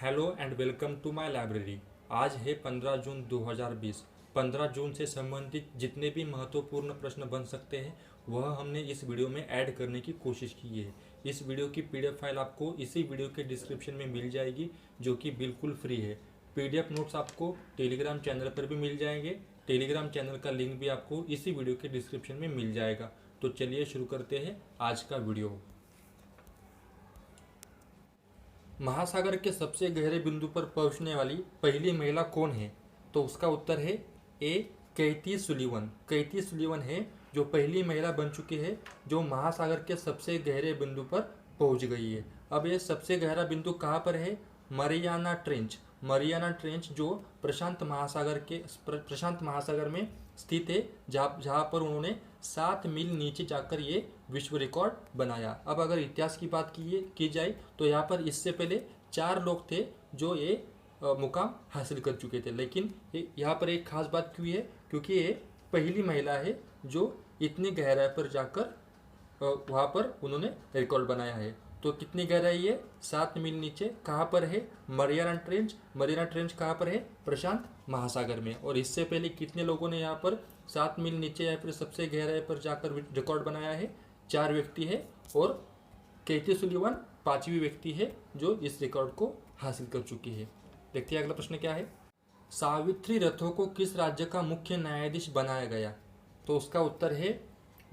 Hello and welcome to my library. आज है 15 जून 2020। 15 जून से संबंधित जितने भी महत्वपूर्ण प्रश्न बन सकते हैं वह हमने इस वीडियो में ऐड करने की कोशिश की है। इस वीडियो की पीडीएफ फाइल आपको इसी वीडियो के डिस्क्रिप्शन में मिल जाएगी, जो कि बिल्कुल फ्री है। पीडीएफ नोट्स आपको टेलीग्राम चैनल पर भी मिल जाएंगे। टेलीग्राम चैनल का लिंक भी आपको इसी वीडियो के डिस्क्रिप्शन में मिल जाएगा। तो चलिए शुरू करते हैं आज का वीडियो। महासागर के सबसे गहरे बिंदु पर पहुंचने वाली पहली महिला कौन है? तो उसका उत्तर है ए कैथी सुलीवन। कैथी सुलीवन है जो पहली महिला बन चुकी है जो महासागर के सबसे गहरे बिंदु पर पहुंच गई है। अब ये सबसे गहरा बिंदु कहाँ पर है? Mariana trench. मरियाना ट्रेंच जो प्रशांत महासागर में स्थित है, जहाँ पर उन्होंने 7 मील नीचे जाकर ये विश्व रिकॉर्ड बनाया। अब अगर इतिहास की बात की जाए तो यहाँ पर इससे पहले 4 लोग थे जो ये मुकाम हासिल कर चुके थे, लेकिन यहाँ पर एक खास बात क्यों है? क्योंकि ये पहली महिला है जो इतनी गहराई पर जाकर वहाँ पर उन्होंने रिकॉर्ड बनाया है। तो कितनी गहराई है? 7 मील नीचे। कहाँ पर है? Mariana trench. मरियाना ट्रेंच कहाँ पर है? प्रशांत महासागर में। और इससे पहले कितने लोगों ने यहाँ पर 7 मील नीचे या फिर सबसे गहराई पर जाकर रिकॉर्ड बनाया है? 4 व्यक्ति है, और कैथी सुलीवन 5वीं व्यक्ति है जो इस रिकॉर्ड को हासिल कर चुकी है। देखते हैं अगला प्रश्न क्या है। सावित्री रथों को किस राज्य का मुख्य न्यायाधीश बनाया गया? तो उसका उत्तर है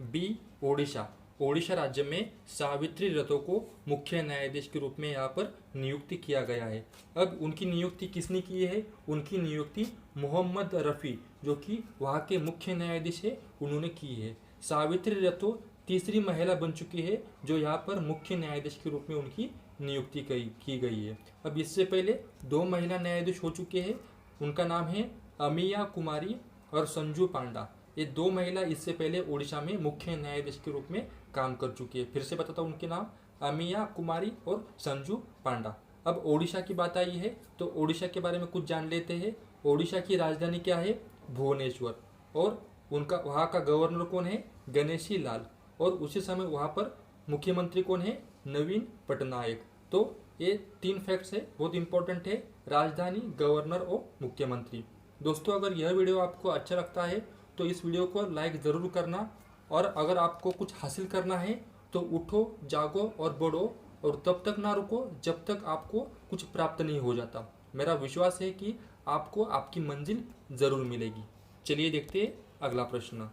बी ओडिशा। ओडिशा राज्य में सावित्री रथों को मुख्य न्यायाधीश के रूप में यहाँ पर नियुक्ति किया गया है। अब उनकी नियुक्ति किसने की है? उनकी नियुक्ति मोहम्मद रफ़ी, जो कि वहाँ के मुख्य न्यायाधीश है, उन्होंने की है। सावित्री रथों तीसरी महिला बन चुकी है जो यहाँ पर मुख्य न्यायाधीश के रूप में उनकी नियुक्ति की गई है। अब इससे पहले 2 महिला न्यायाधीश हो चुके हैं। उनका नाम है अमिया कुमारी और संजू पांडा। ये 2 महिला इससे पहले ओडिशा में मुख्य न्यायाधीश के रूप में काम कर चुकी है। फिर से बताता हूँ उनके नाम, अमिया कुमारी और संजू पांडा। अब ओडिशा की बात आई है तो ओडिशा के बारे में कुछ जान लेते हैं। ओडिशा की राजधानी क्या है? भुवनेश्वर। और उनका वहाँ का गवर्नर कौन है? गणेशी लाल। और उसी समय वहाँ पर मुख्यमंत्री कौन है? नवीन पटनायक। तो ये 3 फैक्ट्स है, बहुत इंपॉर्टेंट है, राजधानी, गवर्नर और मुख्यमंत्री। दोस्तों, अगर यह वीडियो आपको अच्छा लगता है तो इस वीडियो को लाइक ज़रूर करना, और अगर आपको कुछ हासिल करना है तो उठो, जागो और बढ़ो, और तब तक ना रुको जब तक आपको कुछ प्राप्त नहीं हो जाता। मेरा विश्वास है कि आपको आपकी मंजिल ज़रूर मिलेगी। चलिए देखते हैं अगला प्रश्न।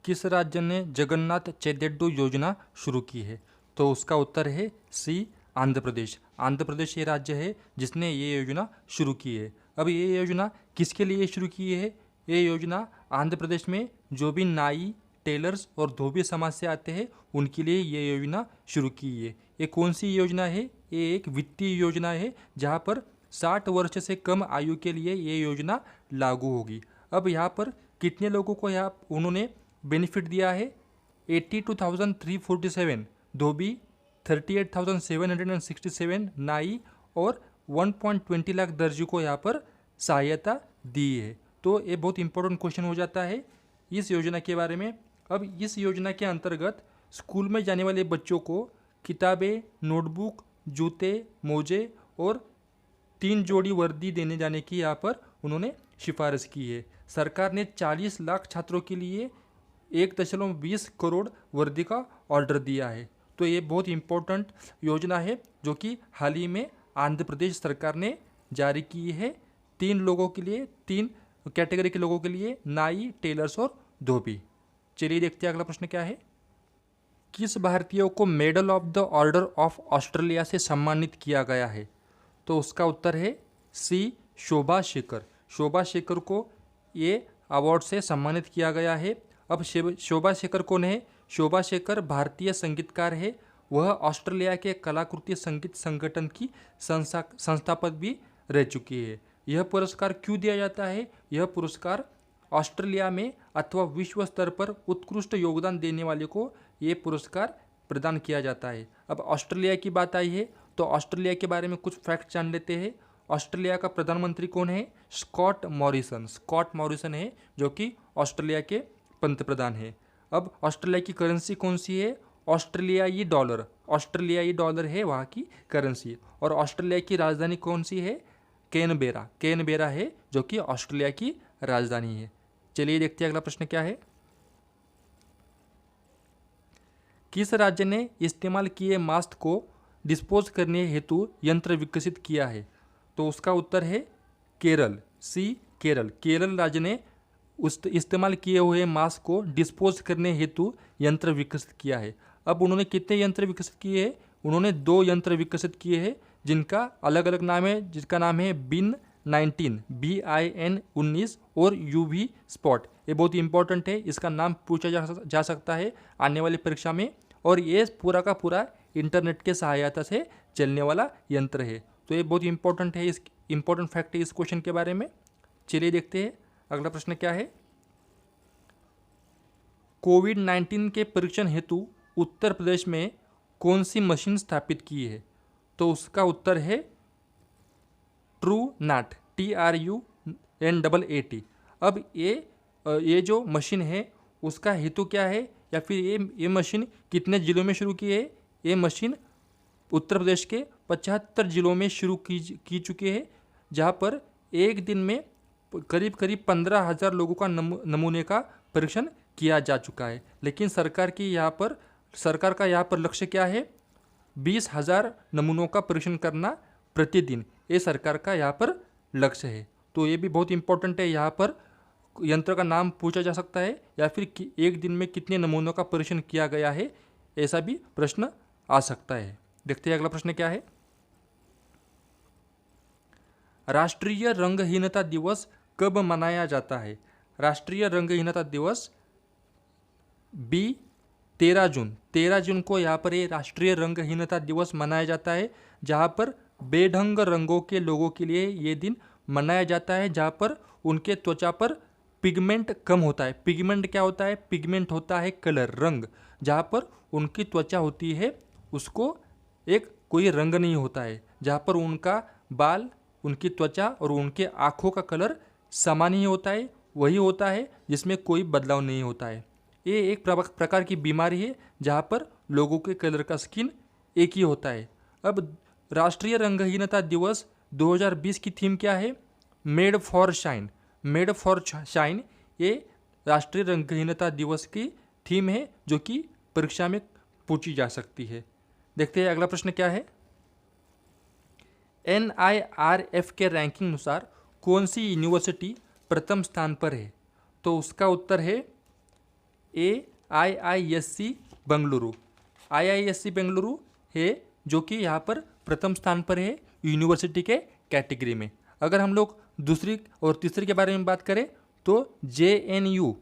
किस राज्य ने जगन्नाथ चेद्दू योजना शुरू की है? तो उसका उत्तर है सी आंध्र प्रदेश। आंध्र प्रदेश ये राज्य है जिसने ये योजना शुरू की है। अब ये योजना किसके लिए शुरू की है? ये योजना आंध्र प्रदेश में जो भी नाई, टेलर्स और धोबी समाज से आते हैं उनके लिए ये योजना शुरू की है। ये कौन सी योजना है? ये एक वित्तीय योजना है जहाँ पर 60 वर्ष से कम आयु के लिए ये योजना लागू होगी। अब यहाँ पर कितने लोगों को यहाँ उन्होंने बेनिफिट दिया है? 82,347 धोबी, 38,767 नाई और 1.20 लाख दर्जी को यहाँ पर सहायता दी है। तो ये बहुत इंपॉर्टेंट क्वेश्चन हो जाता है इस योजना के बारे में। अब इस योजना के अंतर्गत स्कूल में जाने वाले बच्चों को किताबें, नोटबुक, जूते, मोजे और 3 जोड़ी वर्दी देने जाने की यहाँ पर उन्होंने सिफारिश की है। सरकार ने 40 लाख छात्रों के लिए 1.20 करोड़ वर्दी का ऑर्डर दिया है। तो ये बहुत इंपॉर्टेंट योजना है जो कि हाल ही में आंध्र प्रदेश सरकार ने जारी की है। 3 लोगों के लिए, 3 कैटेगरी के लोगों के लिए, नाई, टेलर्स और धोबी। चलिए देखते हैं अगला प्रश्न क्या है। किस भारतीय को medal of the order of Australia से सम्मानित किया गया है? तो उसका उत्तर है सी शोभा शेखर। शोभा शेखर को ये अवार्ड से सम्मानित किया गया है। अब शोभा शेखर कौन है? शोभा शेखर भारतीय संगीतकार है। वह ऑस्ट्रेलिया के कलाकृति संगीत संगठन की संस्थापक भी रह चुकी है। यह पुरस्कार क्यों दिया जाता है? यह पुरस्कार ऑस्ट्रेलिया में अथवा विश्व स्तर पर उत्कृष्ट योगदान देने वाले को ये पुरस्कार प्रदान किया जाता है। अब ऑस्ट्रेलिया की बात आई है तो ऑस्ट्रेलिया के बारे में कुछ फैक्ट जान लेते हैं। ऑस्ट्रेलिया का प्रधानमंत्री कौन है? Scott Morrison. स्कॉट मॉरिसन है जो कि ऑस्ट्रेलिया के पंतप्रधान है। अब ऑस्ट्रेलिया की करेंसी कौन सी है? ऑस्ट्रेलियाई डॉलर, ऑस्ट्रेलियाई डॉलर है वहाँ की करेंसी। और ऑस्ट्रेलिया की राजधानी कौन सी है? कैनबेरा, कैनबेरा है जो कि ऑस्ट्रेलिया की राजधानी है। चलिए देखते हैं अगला प्रश्न क्या है। किस राज्य ने इस्तेमाल किए मास्क को डिस्पोज करने हेतु यंत्र विकसित किया है? तो उसका उत्तर है केरल, सी केरल। केरल राज्य ने उस इस्तेमाल किए हुए मास्क को डिस्पोज करने हेतु यंत्र विकसित किया है। अब उन्होंने कितने यंत्र विकसित किए हैं? उन्होंने 2 यंत्र विकसित किए हैं जिनका अलग अलग नाम है, जिसका नाम है बिन 19, BIN 19 और UV स्पॉट। ये बहुत इंपॉर्टेंट है, इसका नाम पूछा जा सकता है आने वाली परीक्षा में। और ये पूरा का पूरा इंटरनेट के सहायता से चलने वाला यंत्र है। तो ये बहुत इंपॉर्टेंट है, इस इंपॉर्टेंट फैक्ट है इस क्वेश्चन के बारे में। चलिए देखते हैं अगला प्रश्न क्या है। कोविड-19 के परीक्षण हेतु उत्तर प्रदेश में कौन सी मशीन स्थापित की है? तो उसका उत्तर है TruNAT, TRUNAAT। अब ये जो मशीन है उसका हेतु क्या है, या फिर ये मशीन कितने ज़िलों में शुरू की है? ये मशीन उत्तर प्रदेश के 75 ज़िलों में शुरू की चुकी है, जहाँ पर एक दिन में करीब 15,000 लोगों का नमूने का परीक्षण किया जा चुका है। लेकिन सरकार का यहाँ पर लक्ष्य क्या है? 20,000 नमूनों का परीक्षण करना प्रतिदिन, ये सरकार का यहाँ पर लक्ष्य है। तो ये भी बहुत इंपॉर्टेंट है, यहाँ पर यंत्र का नाम पूछा जा सकता है, या फिर एक दिन में कितने नमूनों का परीक्षण किया गया है, ऐसा भी प्रश्न आ सकता है। देखते हैं अगला प्रश्न क्या है। राष्ट्रीय रंगहीनता दिवस कब मनाया जाता है? राष्ट्रीय रंगहीनता दिवस 13 जून को यहाँ पर ये राष्ट्रीय रंगहीनता दिवस मनाया जाता है, जहाँ पर बेढंग रंगों के लोगों के लिए ये दिन मनाया जाता है, जहाँ पर उनके त्वचा पर पिगमेंट कम होता है। पिगमेंट क्या होता है? पिगमेंट होता है कलर, रंग। जहाँ पर उनकी त्वचा होती है उसको एक कोई रंग नहीं होता है, जहाँ पर उनका बाल, उनकी त्वचा और उनके आँखों का कलर समान ही होता है, वही होता है जिसमें कोई बदलाव नहीं होता है। ये एक प्रकार की बीमारी है जहाँ पर लोगों के कलर का स्किन एक ही होता है। अब राष्ट्रीय रंगहीनता दिवस 2020 की थीम क्या है? Made for shine. Made for shine ये राष्ट्रीय रंगहीनता दिवस की थीम है, जो कि परीक्षा में पूछी जा सकती है। देखते हैं अगला प्रश्न क्या है। NIRF के रैंकिंग अनुसार कौन सी यूनिवर्सिटी प्रथम स्थान पर है? तो उसका उत्तर है IISc बेंगलुरु। IISc बेंगलुरु है जो कि यहाँ पर प्रथम स्थान पर है यूनिवर्सिटी के कैटेगरी में। अगर हम लोग दूसरी और तीसरी के बारे में बात करें तो JNU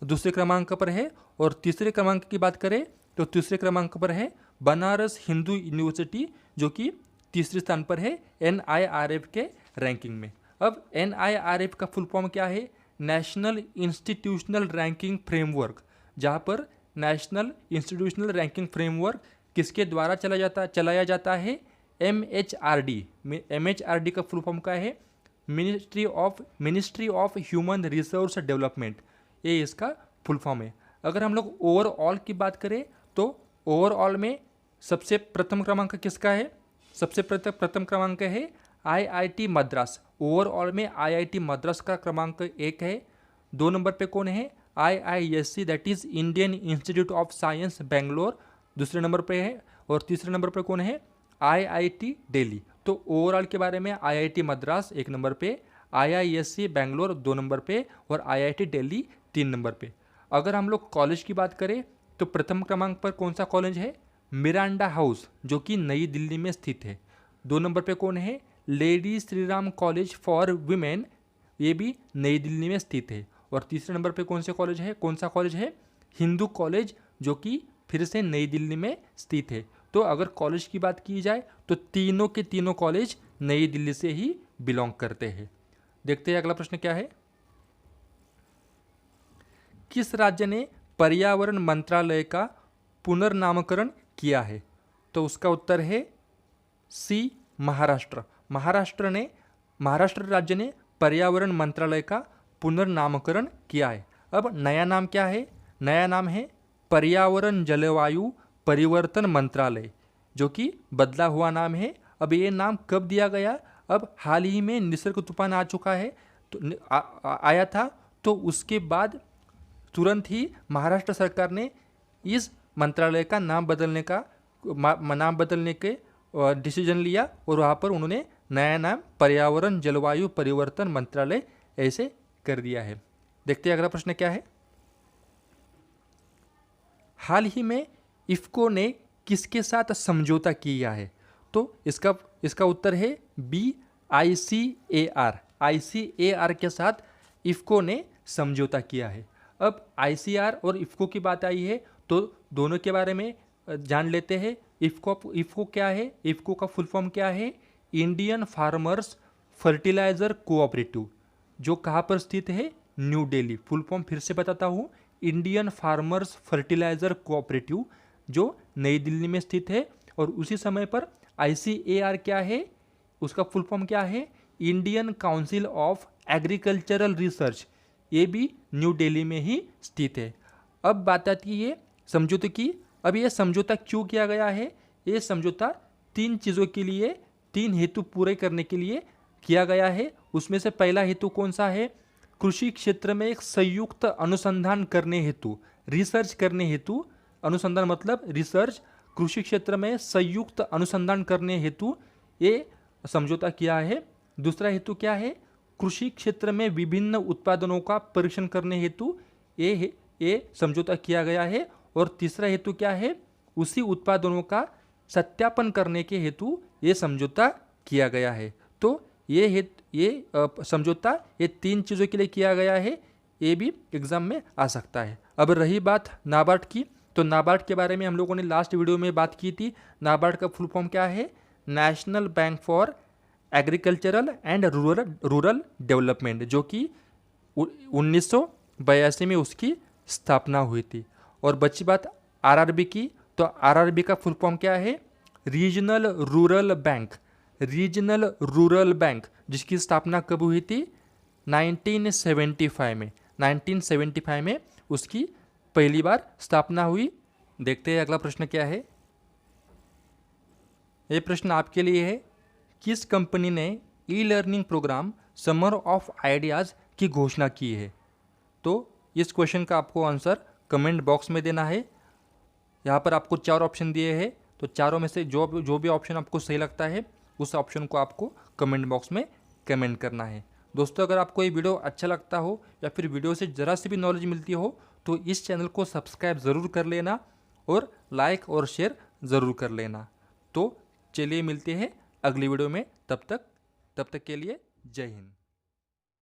दूसरे क्रमांक पर है, और तीसरे क्रमांक की बात करें तो तीसरे क्रमांक पर है बनारस हिंदू यूनिवर्सिटी, जो कि तीसरे स्थान पर है NIRF के रैंकिंग में। अब NIRF का फुल फॉर्म क्या है? National institutional ranking framework. जहाँ पर नेशनल इंस्टीट्यूशनल रैंकिंग फ्रेमवर्क किसके द्वारा चलाया जाता है? MHRD। MHRD का फुल फॉर्म क्या है? Ministry of human resource development, ये इसका फुल फॉर्म है। अगर हम लोग ओवरऑल की बात करें तो ओवरऑल में सबसे प्रथम क्रमांक किसका है? सबसे प्रथम क्रमांक है IIT मद्रास। ओवरऑल में IIT मद्रास का क्रमांक 1 है। 2 नंबर पे कौन है? IISc, that is Indian institute of science Bangalore, दूसरे नंबर पे है। और तीसरे नंबर पे कौन है? IIT दिल्ली। तो ओवरऑल के बारे में IIT मद्रास 1 नंबर पे, IISc बेंगलोर 2 नंबर पे, और IIT दिल्ली 3 नंबर पे। अगर हम लोग कॉलेज की बात करें तो प्रथम क्रमांक पर कौन सा कॉलेज है? मिरांडा हाउस, जो कि नई दिल्ली में स्थित है। 2 नंबर पे कौन है? Lady Shriram college for women, ये भी नई दिल्ली में स्थित है। और तीसरे नंबर पे कौन सा कॉलेज है? हिंदू कॉलेज, जो कि फिर से नई दिल्ली में स्थित है। तो अगर कॉलेज की बात की जाए तो तीनों के तीनों कॉलेज नई दिल्ली से ही बिलोंग करते हैं। देखते हैं अगला प्रश्न क्या है। किस राज्य ने पर्यावरण मंत्रालय का पुनर्नामकरण किया है? तो उसका उत्तर है सी महाराष्ट्र। महाराष्ट्र राज्य ने पर्यावरण मंत्रालय का पुनर्नामकरण किया है। अब नया नाम क्या है? नया नाम है पर्यावरण जलवायु परिवर्तन मंत्रालय, जो कि बदला हुआ नाम है। अब ये नाम कब दिया गया? अब हाल ही में निसर्ग तूफान आ चुका है, तो आया था, तो उसके बाद तुरंत ही महाराष्ट्र सरकार ने इस मंत्रालय का नाम बदलने के डिसीजन लिया और वहाँ पर उन्होंने नया नाम पर्यावरण जलवायु परिवर्तन मंत्रालय ऐसे कर दिया है। देखते हैं अगला प्रश्न क्या है। हाल ही में इफ्को ने किसके साथ समझौता किया है? तो इसका उत्तर है बी, ICAR। ICAR के साथ इफ्को ने समझौता किया है। अब ICAR और इफ्को की बात आई है तो दोनों के बारे में जान लेते हैं। इफ्को क्या है? इफ्को का फुल फॉर्म क्या है? इंडियन फार्मर्स फर्टिलाइजर कोऑपरेटिव, जो कहाँ पर स्थित है? न्यू दिल्ली। फुल फॉर्म फिर से बताता हूँ, इंडियन फार्मर्स फर्टिलाइजर कोऑपरेटिव, जो नई दिल्ली में स्थित है। और उसी समय पर ICAR क्या है? उसका फुल फॉर्म क्या है? Indian council of agricultural research, ये भी न्यू दिल्ली में ही स्थित है। अब बात आती है समझौते की। अब ये समझौता क्यों किया गया है? ये समझौता 3 चीज़ों के लिए, 3 हेतु पूरे करने के लिए किया गया है। उसमें से पहला हेतु कौन सा है? कृषि क्षेत्र में एक संयुक्त अनुसंधान करने हेतु, रिसर्च करने हेतु, अनुसंधान मतलब रिसर्च, कृषि क्षेत्र में संयुक्त अनुसंधान करने हेतु ये समझौता किया है। दूसरा हेतु क्या है? कृषि क्षेत्र में विभिन्न उत्पादनों का परीक्षण करने हेतु ये समझौता किया गया है। और तीसरा हेतु क्या है? उसी उत्पादनों का सत्यापन करने के हेतु ये समझौता किया गया है। तो ये समझौता ये 3 चीज़ों के लिए किया गया है। ये भी एग्जाम में आ सकता है। अब रही बात नाबार्ड की, तो नाबार्ड के बारे में हम लोगों ने लास्ट वीडियो में बात की थी। नाबार्ड का फुल फॉर्म क्या है? National bank for agricultural and rural development, जो कि 1982 में उसकी स्थापना हुई थी। और बची बात RRB की, तो RRB का फुल फॉर्म क्या है? Regional rural bank. Regional rural bank, जिसकी स्थापना कब हुई थी? 1975 में। 1975 में उसकी पहली बार स्थापना हुई। देखते हैं अगला प्रश्न क्या है। ये प्रश्न आपके लिए है। किस कंपनी ने e learning program summer of ideas की घोषणा की है? तो इस क्वेश्चन का आपको आंसर कमेंट बॉक्स में देना है। यहाँ पर आपको 4 ऑप्शन दिए हैं, तो चारों में से जो भी ऑप्शन आपको सही लगता है उस ऑप्शन को आपको कमेंट बॉक्स में कमेंट करना है। दोस्तों, अगर आपको ये वीडियो अच्छा लगता हो या फिर वीडियो से ज़रा सी भी नॉलेज मिलती हो तो इस चैनल को सब्सक्राइब ज़रूर कर लेना और लाइक और शेयर ज़रूर कर लेना। तो चलिए मिलते हैं अगली वीडियो में। तब तक के लिए जय हिंद।